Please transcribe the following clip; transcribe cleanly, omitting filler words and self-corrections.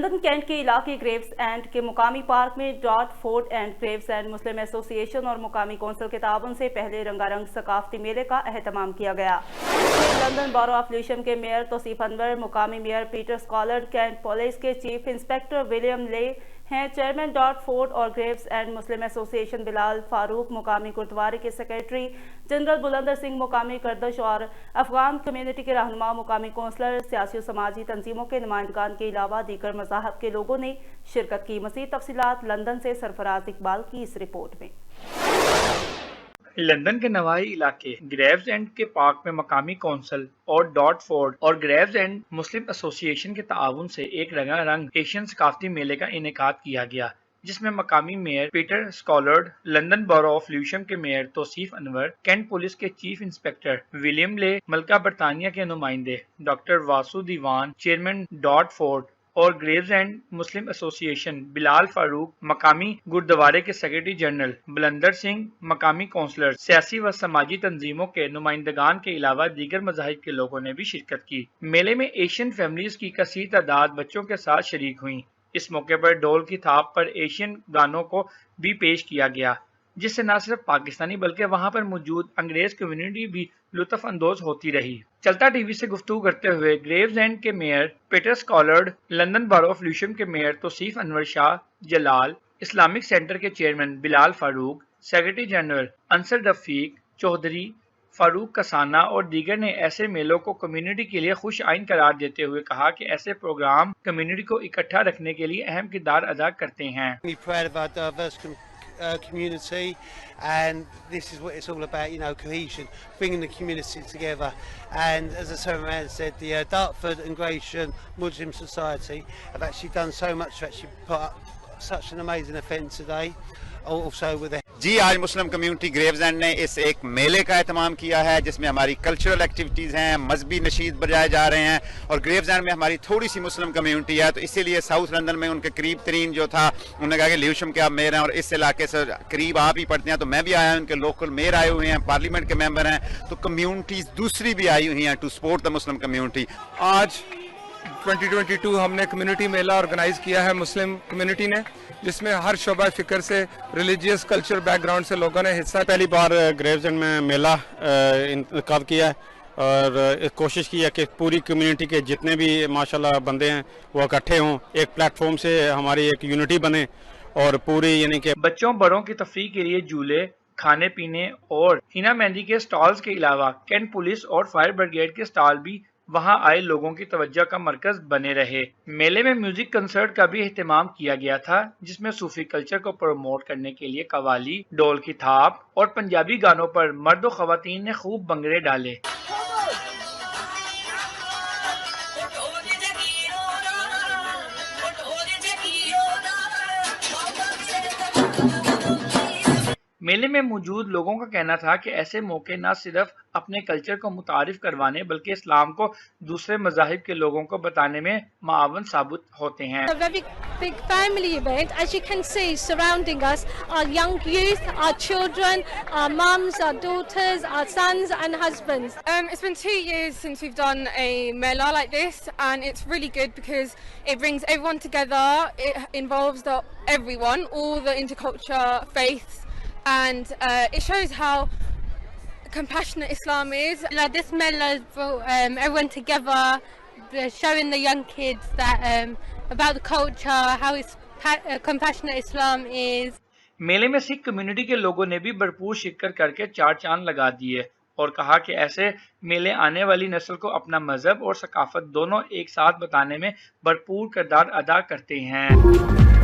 London cantt के इलाके Graves and के मुकामी पार्क में डार्टफोर्ड and Graves and Muslim association और मुकामी कौंसिल के ताउन से पहले रंगारंग सकाफती मेले का अहतमाम किया गया। इसमें लंदन बरो ऑफ ल्यूशम के मेयर तौसीफ अनवर, मुकामी मेयर पीटर स्कॉलर्ड, कैंट पुलिस के चीफ इंस्पेक्टर विलियम ले हैं, चेयरमैन डार्टफोर्ड और Gravesend Muslim association Bilal Farooq, मुकामी गुरुद्वारे के सेक्रेटरी जनरल बुलंदर सिंह, मुकामी करदश और अफगान कम्युनिटी के रहनुमा, मुकामी कौंसलर, सियासी और समाजी तंजीमों के नुमाइंदगान के अलावा दीगर मज़ाहब के लोगों ने शिरकत की। मज़ीद तफसीलात लंदन से सरफराज इकबाल की इस रिपोर्ट में। लंदन के नवाही इलाके ग्रेव्स एंड के पार्क में मकामी कौंसिल और डार्टफोर्ड और ग्रेव्स एंड मुस्लिम एसोसिएशन के ताउन से एक रंगारंग एशियन सकाफती मेले का इनेकाद किया गया, जिसमें मकामी mayor Peter Scollard, London borough of Lewisham के mayor Tauseef Anwar, Kent police के चीफ इंस्पेक्टर विलियम ले, मलका बरतानिया के नुमाइंदे doctor Vasu Dewan, chairman Dartford और Gravesend Muslim association Bilal Farooq, मकामी गुरुद्वारे के सेक्रेटरी जनरल बुलंदर सिंह, मकामी कौंसलर, सियासी व समाजी तंजीमों के नुमाइंदगान के अलावा दीगर मज़ाहिब के लोगों ने भी शिरकत की। मेले में एशियन फैमिलीज की कसीर तादाद बच्चों के साथ शरीक हुई। इस मौके पर ढोल की थाप पर एशियन गानों को भी पेश किया गया, जिससे न सिर्फ पाकिस्तानी बल्कि वहां पर मौजूद अंग्रेज कम्युनिटी भी लुत्फ अंदोज होती रही। चलता टीवी से गुफ्तगू करते हुए ग्रेव्स एंड के mayor Peter Scollard, London borough of Lewisham के mayor Tauseef Anwar Shah Jalal, Islamic centre के chairman Bilal Farooq, secretary general Ansar Rafiq Chaudhry, Farooq Kasana और दीगर ने ऐसे मेलों को कम्युनिटी के लिए खुश आइन करार देते हुए कहा कि ऐसे प्रोग्राम कम्युनिटी को इकट्ठा रखने के लिए अहम किरदार अदा करते हैं। Community, and this is what it's all about, you know, cohesion, bringing the community together. And as the Chairman said, the Dartford and Gratian Muslim Society have actually done so much to actually put up such an amazing event today, also with the जी आज Muslim community Graves and ने इस एक मेले का एहतमाम किया है, जिसमें हमारी कल्चरल एक्टिविटीज़ हैं, मजहबी नशीद बजाए जा रहे हैं, और ग्रेव्स एंड में हमारी थोड़ी सी मुस्लिम कम्युनिटी है, तो इसीलिए साउथ लंदन में उनके करीब तरीन जो था, उन्होंने कहा कि ल्यूशम के आप मेयर हैं और इस इलाके से करीब आप ही पढ़ते हैं, तो मैं भी आया हूँ, उनके लोकल मेयर आए हुए हैं, पार्लियामेंट के मेंबर हैं, तो कम्युनिटीज़ दूसरी भी आई हुई हैं to support the Muslim community. आज 2022 हमने कम्युनिटी मेला ऑर्गेनाइज किया है मुस्लिम कम्युनिटी ने, जिसमें हर शोबा फिक्र से रिलीजियस कल्चर बैकग्राउंड से लोगों ने हिस्सा। पहली बार ग्रेव्स एंड में मेला इनकाद किया है और कोशिश की है कि पूरी कम्युनिटी के जितने भी माशाल्लाह बंदे हैं वो इकट्ठे हों, एक प्लेटफॉर्म से हमारी एक यूनिटी बने और पूरी यानी कि बच्चों बड़ों की तफरीह के लिए झूले, खाने पीने और हिना मेहंदी के स्टॉल्स के अलावा कैंट पुलिस और फायर ब्रिगेड के स्टॉल भी वहां आए लोगों की तवज्जो का मरकज बने रहे। मेले में म्यूजिक कंसर्ट का भी एहतमाम किया गया था, जिसमें सूफी कल्चर को प्रमोट करने के लिए कवाली, ढोल की थाप और पंजाबी गानों पर मर्द और खवातीन ने खूब भंगड़े डाले। मेले में मौजूद लोगों का कहना था कि ऐसे मौके न सिर्फ अपने कल्चर को मुतारिफ करवाने बल्कि इस्लाम को दूसरे मज़ाहिब के लोगों को बताने में मावन साबित होते हैं। A very big family event. As you can see, surrounding us are young youth, our children, our mums, our daughters, our sons and husbands. It's been 2 years since we've done a mela like this, and it's really good because it brings everyone together. It involves everyone, all the interculture faiths. And it shows how compassionate Islam is. Like this mela brought everyone together, showing the young kids that about the culture, how compassionate Islam is. मेले में Sikh community के लोगों ने भी भरपूर शिरकत करके चार चांद लगा दिए और कहा कि ऐसे मेले आने वाली नस्ल को अपना मजहब और सकाफत दोनों एक साथ बताने में भरपूर किरदार अदा करते हैं।